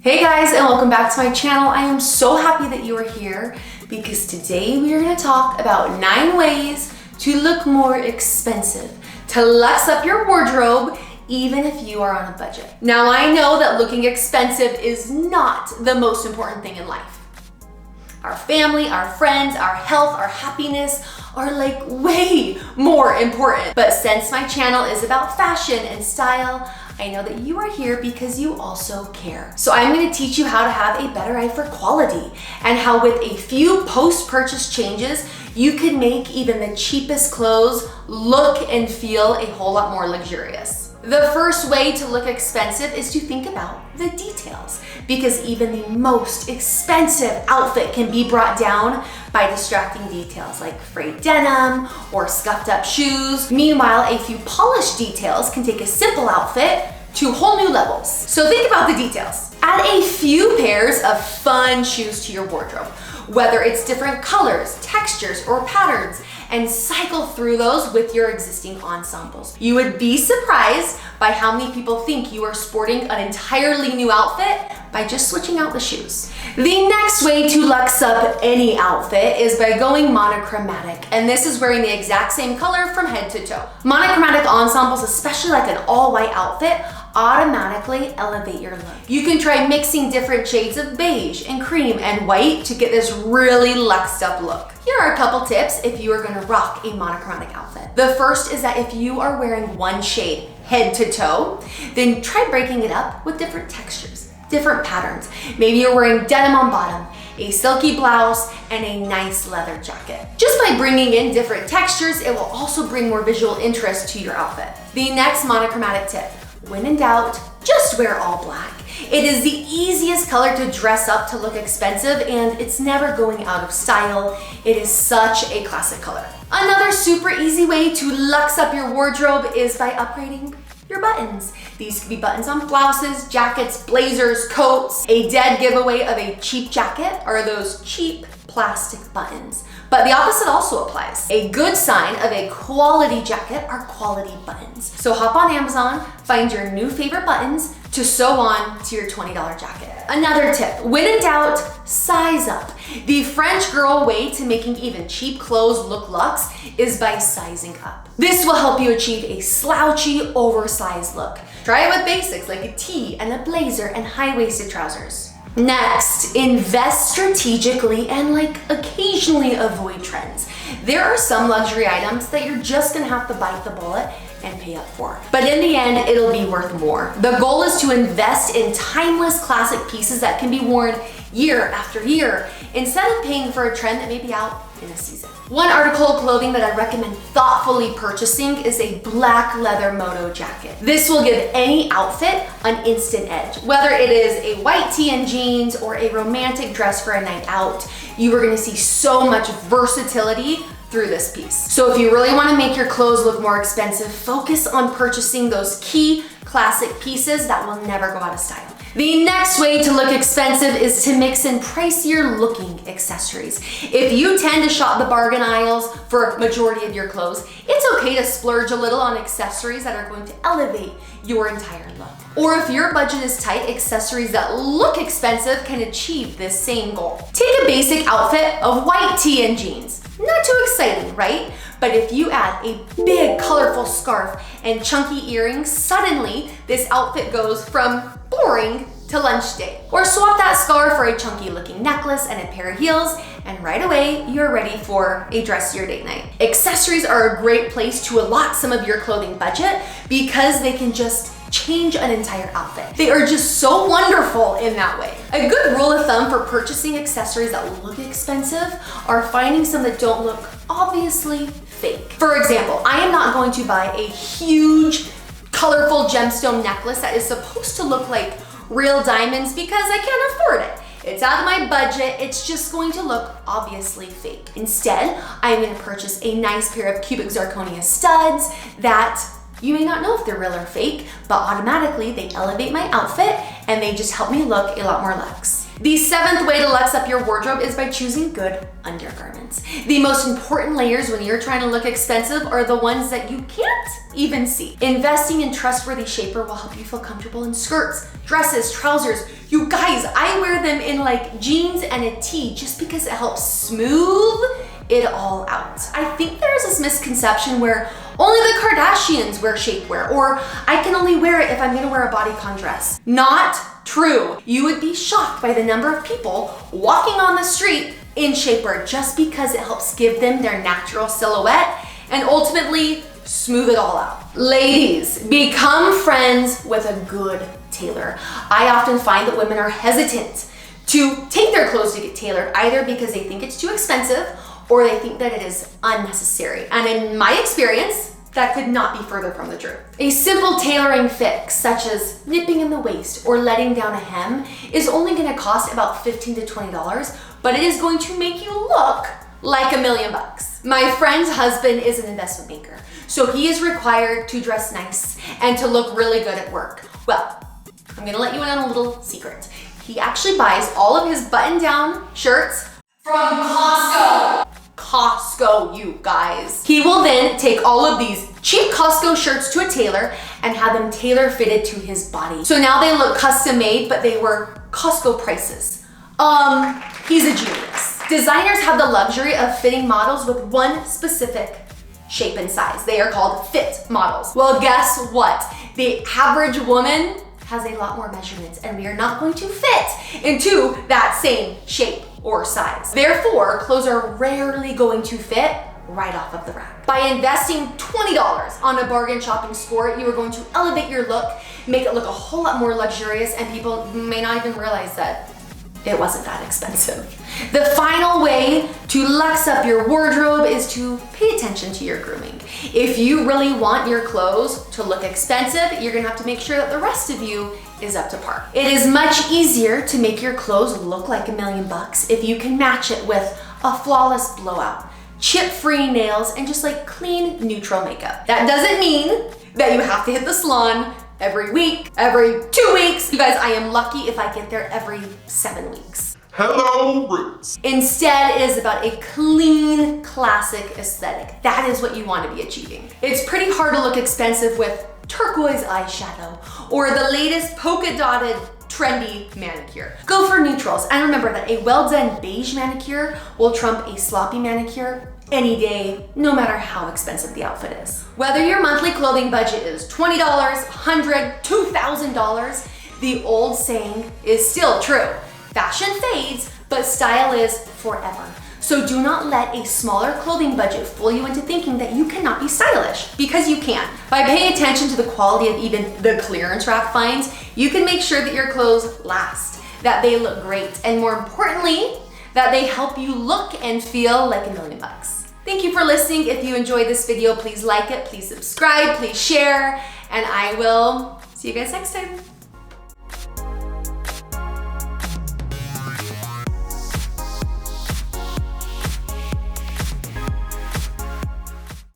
Hey guys, and welcome back to my channel. I am so happy that you are here because today we are going to talk about 9 ways to look more expensive, to luxe up your wardrobe even if you are on a budget. Now I know that looking expensive is not the most important thing in life. Our family, our friends, our health, our happiness are like way more important. But since my channel is about fashion and style, I know that you are here because you also care. So I'm going to teach you how to have a better eye for quality and how with a few post-purchase changes, you can make even the cheapest clothes look and feel a whole lot more luxurious. The first way to look expensive is to think about the details, because even the most expensive outfit can be brought down by distracting details like frayed denim or scuffed up shoes. Meanwhile, a few polished details can take a simple outfit to whole new levels. So think about the details. Add a few pairs of fun shoes to your wardrobe, whether it's different colors, textures, or patterns, and cycle through those with your existing ensembles. You would be surprised by how many people think you are sporting an entirely new outfit by just switching out the shoes. The next way to luxe up any outfit is by going monochromatic, and this is wearing the exact same color from head to toe. Monochromatic ensembles, especially like an all-white outfit, automatically elevate your look. You can try mixing different shades of beige and cream and white to get this really luxed up look. Here are a couple tips if you are gonna rock a monochromatic outfit. The first is that if you are wearing one shade head to toe, then try breaking it up with different textures, different patterns. Maybe you're wearing denim on bottom, a silky blouse, and a nice leather jacket. Just by bringing in different textures, it will also bring more visual interest to your outfit. The next monochromatic tip: when in doubt, just wear all black. It is the easiest color to dress up to look expensive, and it's never going out of style. It is such a classic color. Another super easy way to luxe up your wardrobe is by upgrading your buttons. These could be buttons on blouses, jackets, blazers, coats. A dead giveaway of a cheap jacket are those cheap plastic buttons. But the opposite also applies. A good sign of a quality jacket are quality buttons. So hop on Amazon, find your new favorite buttons to sew on to your $20 jacket. Another tip: when in doubt, size up. The French girl way to making even cheap clothes look luxe is by sizing up. This will help you achieve a slouchy, oversized look. Try it with basics like a tee and a blazer and high-waisted trousers. Next, invest strategically and occasionally avoid trends. There are some luxury items that you're just gonna have to bite the bullet and pay up for. But in the end, it'll be worth more. The goal is to invest in timeless classic pieces that can be worn year after year, instead of paying for a trend that may be out in a season. One article of clothing that I recommend thoughtfully purchasing is a black leather moto jacket. This will give any outfit an instant edge. Whether it is a white tee and jeans or a romantic dress for a night out, you are gonna see so much versatility through this piece. So if you really wanna make your clothes look more expensive, focus on purchasing those key classic pieces that will never go out of style. The next way to look expensive is to mix in pricier looking accessories. If you tend to shop the bargain aisles for majority of your clothes, it's okay to splurge a little on accessories that are going to elevate your entire look. Or if your budget is tight, accessories that look expensive can achieve this same goal. Take a basic outfit of white tee and jeans. Not too exciting, right? But if you add a big colorful scarf and chunky earrings, suddenly this outfit goes from boring to lunch day. Or swap that scarf for a chunky looking necklace and a pair of heels, and right away, you're ready for a dressier date night. Accessories are a great place to allot some of your clothing budget because they can just change an entire outfit. They are just so wonderful in that way. A good rule of thumb for purchasing accessories that look expensive are finding some that don't look obviously fake. For example, I am not going to buy a huge, colorful gemstone necklace that is supposed to look like real diamonds because I can't afford it. It's out of my budget, it's just going to look obviously fake. Instead, I'm gonna purchase a nice pair of cubic zirconia studs that you may not know if they're real or fake, but automatically they elevate my outfit and they just help me look a lot more luxe. The 7th way to luxe up your wardrobe is by choosing good undergarments. The most important layers when you're trying to look expensive are the ones that you can't even see. Investing in trustworthy shapewear will help you feel comfortable in skirts, dresses, trousers. You guys, I wear them in like jeans and a tee just because it helps smooth it all out. I think there's this misconception where only the Kardashians wear shapewear, or I can only wear it if I'm gonna wear a bodycon dress. Not true. You would be shocked by the number of people walking on the street in shapewear just because it helps give them their natural silhouette and ultimately smooth it all out. Ladies, become friends with a good tailor. I often find that women are hesitant to take their clothes to get tailored, either because they think it's too expensive or they think that it is unnecessary. And in my experience, that could not be further from the truth. A simple tailoring fix, such as nipping in the waist or letting down a hem, is only gonna cost about $15 to $20, but it is going to make you look like $1,000,000. My friend's husband is an investment banker, so he is required to dress nice and to look really good at work. Well, I'm gonna let you in on a little secret. He actually buys all of his button-down shirts from Costco. Costco, you guys. He will then take all of these cheap Costco shirts to a tailor and have them tailor fitted to his body. So now they look custom made, but they were Costco prices. He's a genius. Designers have the luxury of fitting models with one specific shape and size. They are called fit models. Well, guess what? The average woman has a lot more measurements, and we are not going to fit into that same shape or size. Therefore, clothes are rarely going to fit right off of the rack. By investing $20 on a bargain shopping sport, you are going to elevate your look, make it look a whole lot more luxurious, and people may not even realize that it wasn't that expensive. The final way to luxe up your wardrobe is to pay attention to your grooming. If you really want your clothes to look expensive, you're gonna have to make sure that the rest of you is up to par. It is much easier to make your clothes look like $1,000,000 if you can match it with a flawless blowout, chip-free nails, and just like clean, neutral makeup. That doesn't mean that you have to hit the salon every week, every 2 weeks. You guys, I am lucky if I get there every 7 weeks. Hello, Roots. Instead, it is about a clean, classic aesthetic. That is what you want to be achieving. It's pretty hard to look expensive with turquoise eyeshadow or the latest polka dotted trendy manicure. Go for neutrals, and remember that a well-done beige manicure will trump a sloppy manicure any day, no matter how expensive the outfit is. Whether your monthly clothing budget is $20, $100, $2,000, the old saying is still true. Fashion fades, but style is forever. So do not let a smaller clothing budget fool you into thinking that you cannot be stylish, because you can. By paying attention to the quality of even the clearance rack finds, you can make sure that your clothes last, that they look great, and more importantly, that they help you look and feel like $1,000,000. Thank you for listening. If you enjoyed this video, please like it, please subscribe, please share, and I will see you guys next time.